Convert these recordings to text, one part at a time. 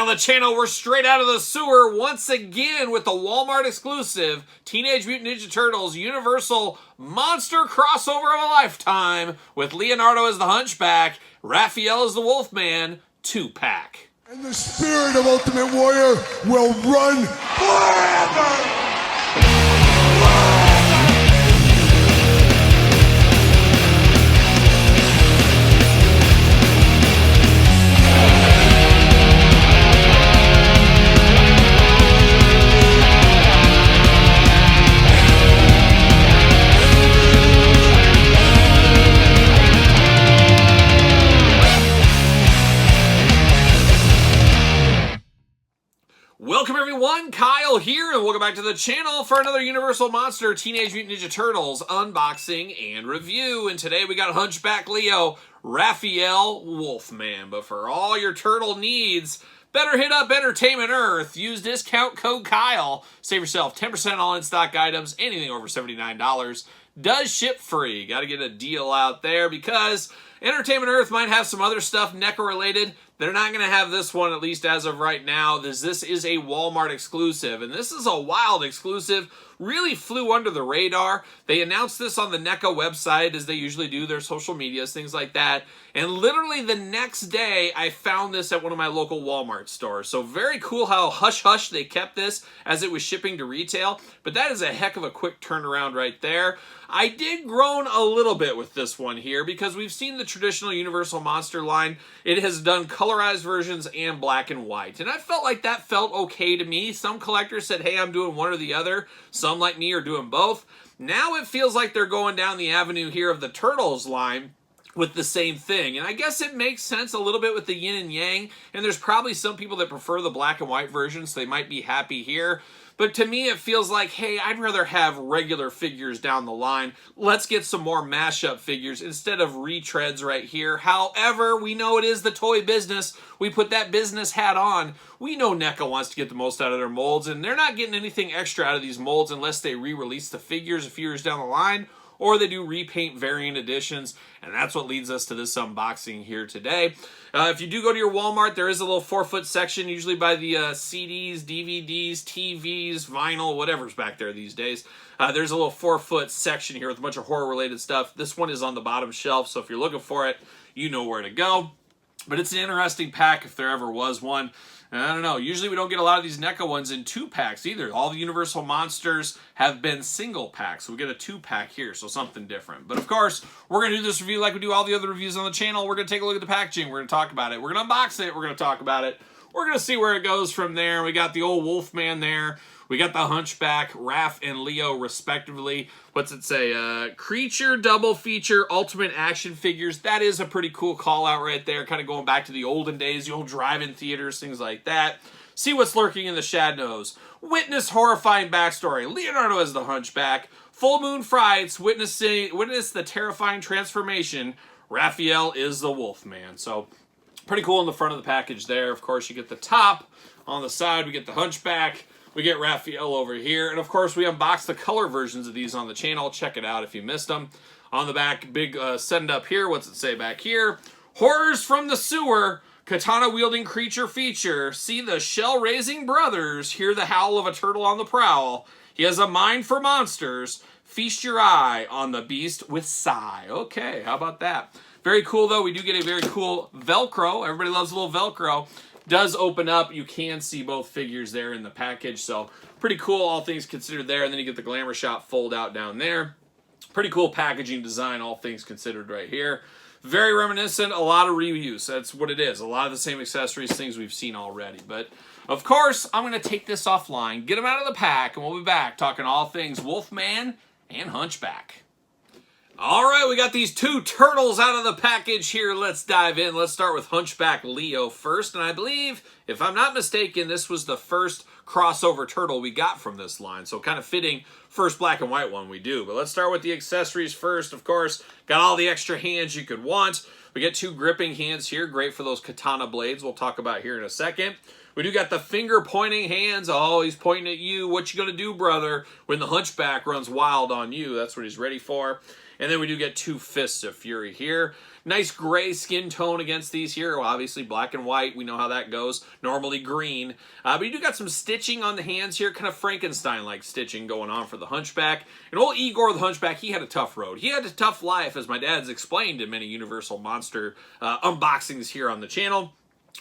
on the channel, we're straight out of the sewer once again with the Walmart exclusive Teenage Mutant Ninja Turtles Universal Monster Crossover of a Lifetime with Leonardo as the Hunchback, Raphael as the Wolfman, 2-pack. And the spirit of Ultimate Warrior will run forever! Welcome everyone, Kyle here, and welcome back to the channel for another Universal Monster Teenage Mutant Ninja Turtles unboxing and review. And today we got Hunchback Leo, Raphael Wolfman. But for all your turtle needs, better hit up Entertainment Earth. Use discount code Kyle. Save yourself 10% on in-stock items. Anything over $79 does ship free. Got to get a deal out there because Entertainment Earth might have some other stuff NECA related. They're not going to have this one, at least as of right now. This is a Walmart exclusive, and this is a wild exclusive. Really flew under the radar. They announced this on the NECA website, as they usually do, their social medias, things like that. And literally the next day, I found this at one of my local Walmart stores. So very cool how hush-hush they kept this as it was shipping to retail. But that is a heck of a quick turnaround right there. I did groan a little bit with this one here because we've seen the traditional Universal Monster line. It has done colorized versions and black and white. And I felt like that felt okay to me. Some collectors said, hey, I'm doing one or the other. Some like me are doing both. Now it feels like they're going down the avenue here of the Turtles line with the same thing. And I guess it makes sense a little bit with the yin and yang. And there's probably some people that prefer the black and white version, so they might be happy here. But to me, it feels like, hey, I'd rather have regular figures down the line. Let's get some more mashup figures instead of retreads right here. However, we know it is the toy business. We put that business hat on. We know NECA wants to get the most out of their molds, and they're not getting anything extra out of these molds unless they re-release the figures a few years down the line, or they do repaint variant editions, and that's what leads us to this unboxing here today. If you do go to your Walmart, there is a little 4-foot section, usually by the CDs, DVDs, TVs, vinyl, whatever's back there these days. There's a little 4-foot section here with a bunch of horror-related stuff. This one is on the bottom shelf, so if you're looking for it, you know where to go. But it's an interesting pack if there ever was one. I don't know. Usually we don't get a lot of these NECA ones in 2-packs either. All the Universal Monsters have been single packs. So we get a 2-pack here, so something different. But of course, we're going to do this review like we do all the other reviews on the channel. We're going to take a look at the packaging. We're going to talk about it. We're going to unbox it. We're going to talk about it. We're going to see where it goes from there. We got the old Wolfman there. We got the Hunchback, Raph, and Leo, respectively. What's it say? Creature Double Feature Ultimate Action Figures. That is a pretty cool call-out right there. Kind of going back to the olden days, the old drive-in theaters, things like that. See what's lurking in the shadows. Witness horrifying backstory. Leonardo as the Hunchback. Full Moon Frights. Witness the terrifying transformation. Raphael is the Wolfman. So, pretty cool in the front of the package there. Of course, you get the top. On the side, we get the Hunchback. We get Raphael over here. And of course, we unbox the color versions of these on the channel. Check it out if you missed them. On the back, big send up here. What's it say back here? Horrors from the Sewer. Katana-wielding creature feature. See the shell-raising brothers. Hear the howl of a turtle on the prowl. He has a mind for monsters. Feast your eye on the beast with Psy. Okay, how about that? Very cool, though. We do get a very cool Velcro. Everybody loves a little Velcro. Does open up. You can see both figures there in the package, so pretty cool, all things considered there. And then you get the Glamour Shot fold out down there. Pretty cool packaging design, all things considered right here. Very reminiscent, a lot of reuse. That's what it is. A lot of the same accessories, things we've seen already. But, of course, I'm going to take this offline, get them out of the pack, and we'll be back talking all things Wolfman and Hunchback. All right, we got these two turtles out of the package here. Let's dive in. Let's start with Hunchback Leo first. And I believe, if I'm not mistaken, this was the first crossover turtle we got from this line. So kind of fitting first black and white one we do. But let's start with the accessories first. Of course, got all the extra hands you could want. We get two gripping hands here. Great for those katana blades we'll talk about here in a second. We do got the finger pointing hands. Oh, he's pointing at you. What you gonna do, brother, when the Hunchback runs wild on you? That's what he's ready for. And then we do get 2 Fists of Fury here. Nice gray skin tone against these here. Well, obviously black and white. We know how that goes. Normally green. But you do got some stitching on the hands here. Kind of Frankenstein-like stitching going on for the Hunchback. And old Igor the Hunchback, he had a tough road. He had a tough life, as my dad's explained in many Universal Monster unboxings here on the channel.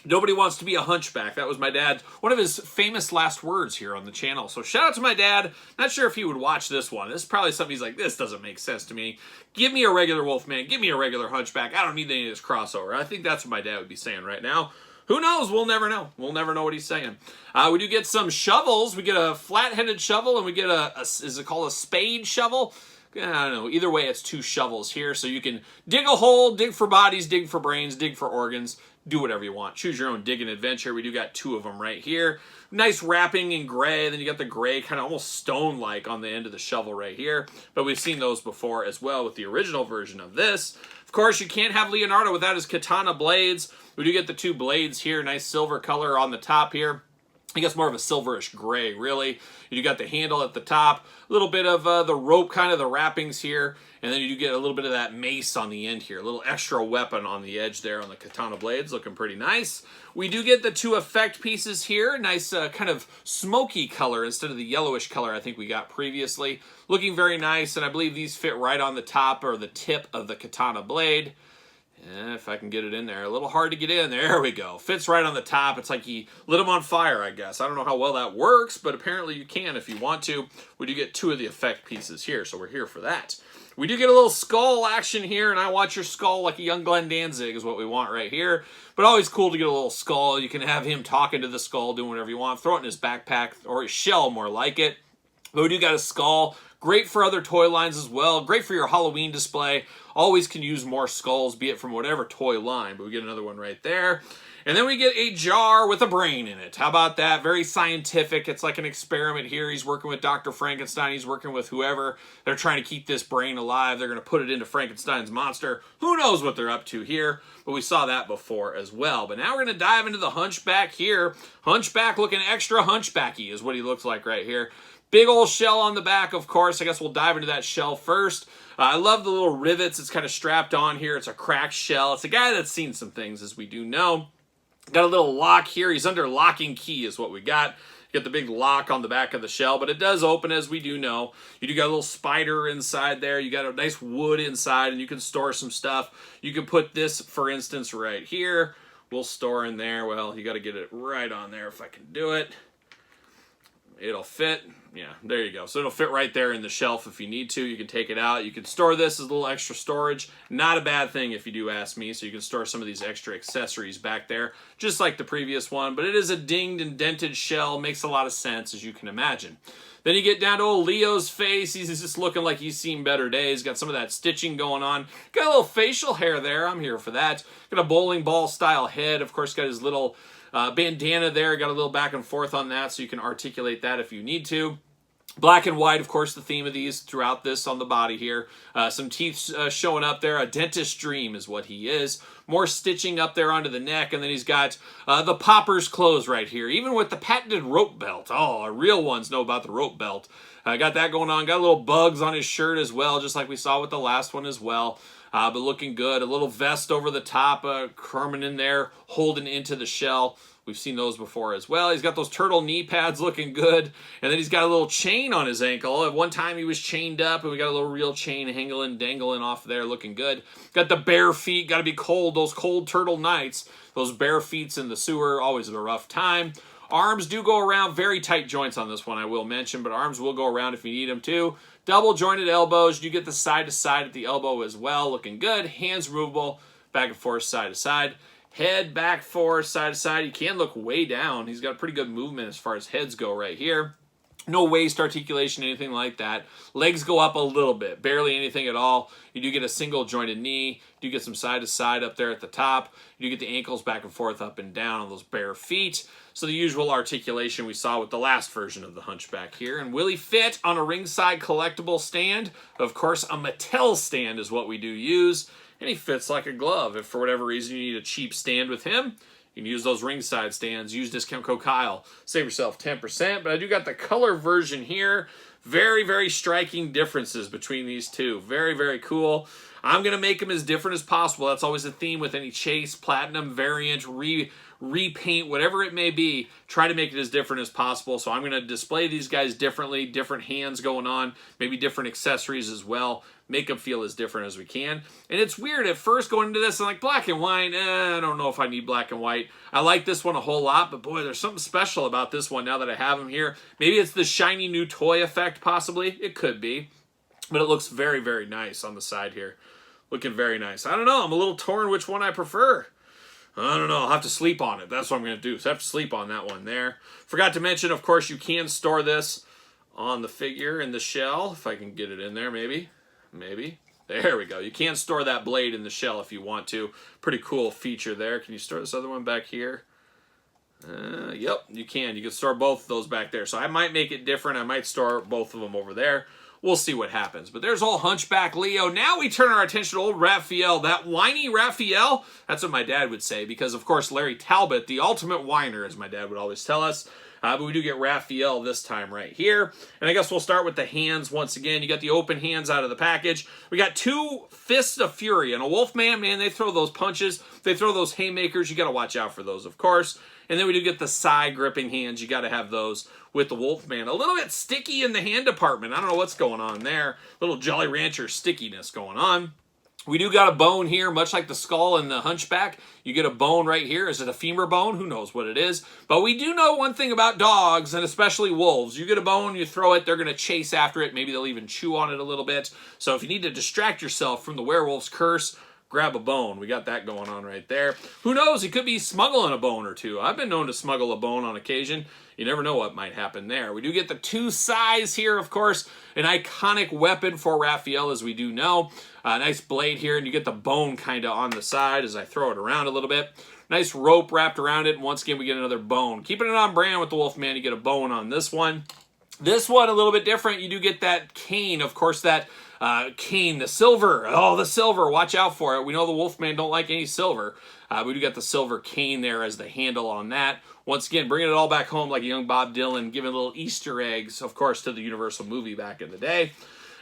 Nobody wants to be a hunchback. That was my dad, one of his famous last words here on the channel. So shout out to my dad. Not sure if he would watch this one. This is probably something he's like, this doesn't make sense to me. Give me a regular Wolfman. Give me a regular Hunchback. I don't need any of this crossover. I think that's what my dad would be saying right now. Who knows? We'll never know. We'll never know what he's saying. We do get some shovels. We get a flat-headed shovel, and we get is it called a spade shovel? I don't know. Either way, it's 2 shovels here. So you can dig a hole, dig for bodies, dig for brains, dig for organs. Do whatever you want. Choose your own digging adventure. We do got 2 of them right here. Nice wrapping in gray. Then you got the gray kind of almost stone-like on the end of the shovel right here. But we've seen those before as well with the original version of this. Of course, you can't have Leonardo without his katana blades. We do get the 2 blades here. Nice silver color on the top here. I guess more of a silverish gray, really. You got the handle at the top, a little bit of the rope, kind of the wrappings here, and then you do get a little bit of that mace on the end here, a little extra weapon on the edge there on the katana blades, looking pretty nice. We do get the 2 effect pieces here, nice kind of smoky color instead of the yellowish color I think we got previously. Looking very nice, and I believe these fit right on the top or the tip of the katana blade. If I can get it in there. A little hard to get in. There we go. Fits right on the top. It's like he lit them on fire, I guess. I don't know how well that works, but apparently you can if you want to. We do get 2 of the effect pieces here, so we're here for that. We do get a little skull action here, and I want your skull like a young Glenn Danzig is what we want right here. But always cool to get a little skull. You can have him talking to the skull, doing whatever you want. Throw it in his backpack, or his shell, more like it. But we do got a skull. Great for other toy lines as well. Great for your Halloween display. Always can use more skulls, be it from whatever toy line. But we get another one right there. And then we get a jar with a brain in it. How about that? Very scientific. It's like an experiment here. He's working with Dr. Frankenstein. He's working with whoever. They're trying to keep this brain alive. They're going to put it into Frankenstein's monster. Who knows what they're up to here? But we saw that before as well. But now we're going to dive into the Hunchback here. Hunchback looking extra hunchbacky is what he looks like right here. Big old shell on the back, of course. I guess we'll dive into that shell first. I love the little rivets. It's kind of strapped on here. It's a cracked shell. It's a guy that's seen some things, as we do know. Got a little lock here. He's under lock and key is what we got. You got the big lock on the back of the shell, but it does open, as we do know. You do got a little spider inside there. You got a nice wood inside, and you can store some stuff. You can put this, for instance, right here. We'll store in there. Well, you got to get it right on there if I can do it. It'll fit. Yeah, there you go. So it'll fit right there in the shelf if you need to. You can take it out. You can store this as a little extra storage. Not a bad thing if you do ask me. So you can store some of these extra accessories back there, just like the previous one. But it is a dinged and dented shell. Makes a lot of sense, as you can imagine. Then you get down to old Leo's face. He's just looking like he's seen better days. Got some of that stitching going on. Got a little facial hair there. I'm here for that. Got a bowling ball style head. Of course, got his little bandana there. Got a little back and forth on that, so you can articulate that if you need to. Black and white, of course, the theme of these throughout this on the body here. Some teeth showing up there. A dentist's dream is what he is. More stitching up there onto the neck, and then he's got the popper's clothes right here, even with the patented rope belt. Oh, real ones know about the rope belt. Got that going on. Got little bugs on his shirt as well, just like we saw with the last one as well. But looking good. A little vest over the top, Kerman in there, holding into the shell. We've seen those before as well. He's got those turtle knee pads looking good. And then he's got a little chain on his ankle. At one time he was chained up, and we got a little real chain dangling off there looking good. Got the bare feet. Got to be cold. Those cold turtle nights. Those bare feet in the sewer, always a rough time. Arms do go around. Very tight joints on this one, I will mention. But arms will go around if you need them to. Double jointed elbows. You get the side to side at the elbow as well. Looking good. Hands removable. Back and forth, side to side. Head back, forth, side to side. You can look way down. He's got pretty good movement as far as heads go right here. No waist articulation, anything like that. Legs go up a little bit, barely anything at all. You do get a single jointed knee. You do get some side to side up there at the top. You do get the ankles back and forth, up and down on those bare feet. So the usual articulation we saw with the last version of the Hunchback here. And will he fit on a ringside collectible stand? Of course, a Mattel stand is what we do use. And he fits like a glove. If for whatever reason you need a cheap stand with him, You can use those ringside stands. Use discount code Kyle. Save yourself 10%. But I do got the color version here. Very, very striking differences between these two. Very, very cool. I'm going to make them as different as possible. That's always a theme with any Chase, Platinum, variant, repaint, whatever it may be. Try to make it as different as possible. So I'm going to display these guys differently. Different hands going on. Maybe different accessories as well. Make them feel as different as we can. And it's weird at first going into this, I'm like, black and white, I don't know if I need black and white. I like this one a whole lot, but boy, there's something special about this one now that I have them here. Maybe it's the shiny new toy effect, possibly. It could be. But it looks very, very nice on the side here. Looking very nice. I don't know. I'm a little torn which one I prefer. I don't know. I'll have to sleep on it. That's what I'm going to do. So I have to sleep on that one there. Forgot to mention, of course, you can store this on the figure in the shell. If I can get it in there, maybe. Maybe. There we go. You can store that blade in the shell if you want to. Pretty cool feature there. Can you store this other one back here? Yep, you can. You can store both of those back there. So I might make it different. I might store both of them over there. We'll see what happens. But there's old Hunchback Leo. Now we turn our attention to old Raphael. That whiny Raphael, that's what my dad would say. Because, of course, Larry Talbot, the ultimate whiner, as my dad would always tell us. But we do get Raphael this time right here. And I guess we'll start with the hands once again. You got the open hands out of the package. We got two Fists of Fury. And a Wolfman, man, they throw those punches. They throw those haymakers. You got to watch out for those, of course. And then we do get the side gripping hands. You got to have those with the Wolfman. A little bit sticky in the hand department. I don't know what's going on there. Little Jolly Rancher stickiness going on. We do got a bone here, much like the skull and the Hunchback. You get a bone right here. Is it a femur bone? Who knows what it is? But we do know one thing about dogs, and especially wolves. You get a bone, you throw it, they're going to chase after it. Maybe they'll even chew on it a little bit. So if you need to distract yourself from the werewolf's curse, grab a bone. We got that going on right there. Who knows? He could be smuggling a bone or two. I've been known to smuggle a bone on occasion. You never know what might happen there. We do get the two size here, of course. An iconic weapon for Raphael, as we do know. Nice blade here, and you get the bone kind of on the side as I throw it around a little bit. Nice rope wrapped around it, and once again, we get another bone. Keeping it on brand with the Wolfman, you get a bone on this one. This one, a little bit different. You do get that cane, of course, that cane, the silver. Oh, the silver. Watch out for it. We know the Wolfman don't like any silver. We do got the silver cane there as the handle on that. Once again, bringing it all back home like a young Bob Dylan, giving little Easter eggs, of course, to the Universal movie back in the day.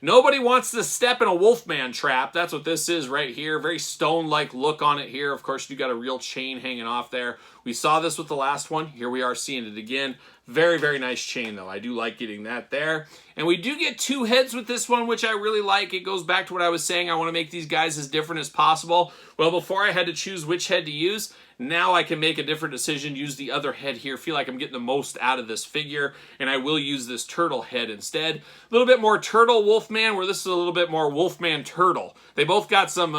Nobody wants to step in a Wolfman trap. That's what this is right here. Very stone-like look on it here. Of course, you got a real chain hanging off there. We saw this with the last one. Here we are seeing it again. Very, very nice chain, though. I do like getting that there. And we do get two heads with this one, which I really like. It goes back to what I was saying. I want to make these guys as different as possible. Well, before I had to choose which head to use, now I can make a different decision, use the other head here, feel like I'm getting the most out of this figure, and I will use this turtle head instead. A little bit more turtle Wolfman, where this is a little bit more Wolfman turtle. They both got some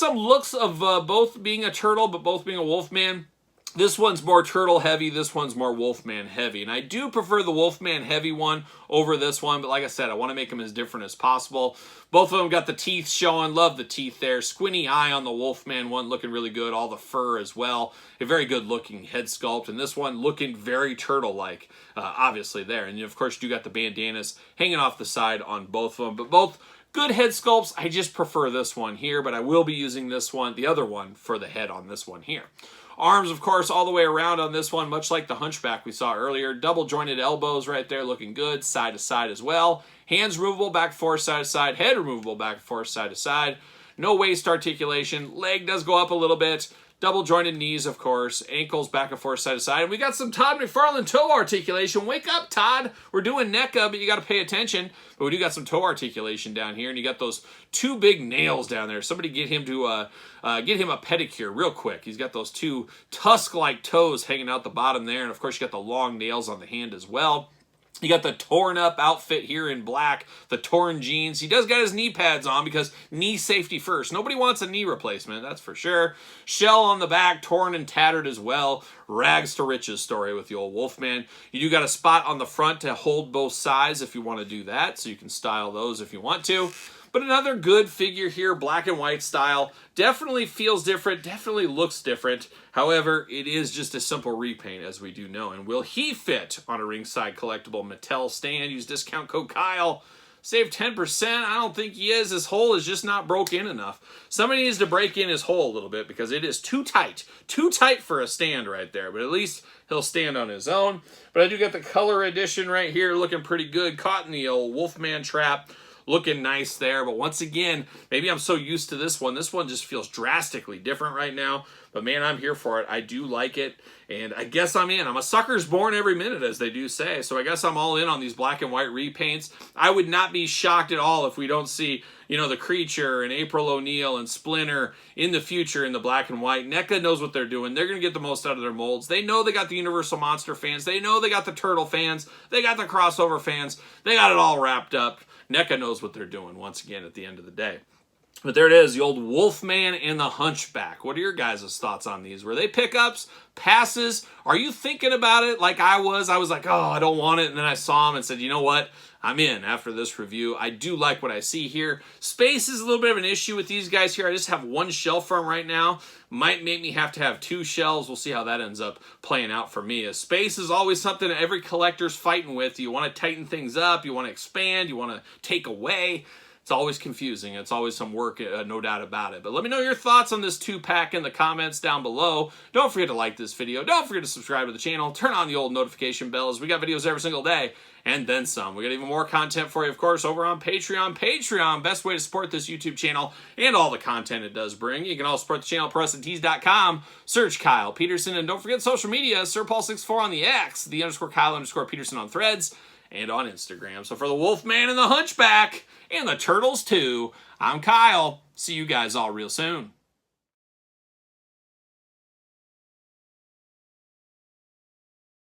looks of both being a turtle, but both being a Wolfman. This one's more turtle heavy, this one's more Wolfman heavy. And I do prefer the Wolfman heavy one over this one, but like I said, I want to make them as different as possible. Both of them got the teeth showing, love the teeth there. Squinty eye on the Wolfman one, looking really good. All the fur as well. A very good looking head sculpt. And this one looking very turtle-like, obviously there. And of course, you got the bandanas hanging off the side on both of them. But both good head sculpts. I just prefer this one here, but I will be using this one, the other one, for the head on this one here. Arms, of course, all the way around on this one, much like the Hunchback we saw earlier. Double jointed elbows right there, looking good, side to side as well. Hands removable, back and forth, side to side. Head removable, back and forth, side to side. No waist articulation. Leg does go up a little bit. Double jointed knees, of course. Ankles back and forth, side to side. And we got some Todd McFarlane toe articulation. Wake up, Todd. We're doing NECA, but you got to pay attention. But we do got some toe articulation down here, and you got those two big nails down there. Somebody get him to get him a pedicure real quick. He's got those two tusk-like toes hanging out the bottom there, and of course you got the long nails on the hand as well. You got the torn up outfit here in black, the torn jeans. He does got his knee pads on because knee safety first. Nobody wants a knee replacement, that's for sure. Shell on the back, torn and tattered as well. Rags to riches story with the old Wolfman. You do got a spot on the front to hold both sides if you want to do that, so you can style those if you want to. But another good figure here, black and white style. Definitely feels different, definitely looks different. However, it is just a simple repaint, as we do know. And will he fit on a ringside collectible Mattel stand? Use discount code Kyle. Save 10%. I don't think he is. His hole is just not broke in enough. Somebody needs to break in his hole a little bit because it is too tight. Too tight for a stand right there. But at least he'll stand on his own. But I do get the color edition right here looking pretty good. Caught in the old Wolfman trap. Looking nice there, but once again, maybe I'm so used to this one. This one just feels drastically different right now, but man, I'm here for it. I do like it, and I guess I'm in. I'm a sucker's born every minute, as they do say, so I guess I'm all in on these black and white repaints. I would not be shocked at all if we don't see, you know, the Creature and April O'Neil and Splinter in the future in the black and white. NECA knows what they're doing. They're going to get the most out of their molds. They know they got the Universal Monster fans. They know they got the Turtle fans. They got the crossover fans. They got it all wrapped up. NECA knows what they're doing, once again, at the end of the day. But there it is, the old Wolfman and the Hunchback. What are your guys' thoughts on these? Were they pickups, passes? Are you thinking about it like I was? I was like, oh, I don't want it. And then I saw them and said, you know what? I'm in after this review. I do like what I see here. Space is a little bit of an issue with these guys here. I just have one shelf for them right now. Might make me have to have two shelves. We'll see how that ends up playing out for me. Space is always something that every collector's fighting with. You want to tighten things up. You want to expand. You want to take away. It's always confusing. It's always some work, no doubt about it. But let me know your thoughts on this 2-pack in the comments down below. Don't forget to like this video. Don't forget to subscribe to the channel. Turn on the old notification bells. We got videos every single day and then some. We got even more content for you, of course, over on Patreon. Patreon, best way to support this YouTube channel and all the content it does bring. You can also support the channel at PrestonTees.com. Search Kyle Peterson. And don't forget social media, SirPaul64 on the X, _Kyle_Peterson on Threads, and on Instagram. So for the Wolfman and the Hunchback, and the Turtles too, I'm Kyle. See you guys all real soon.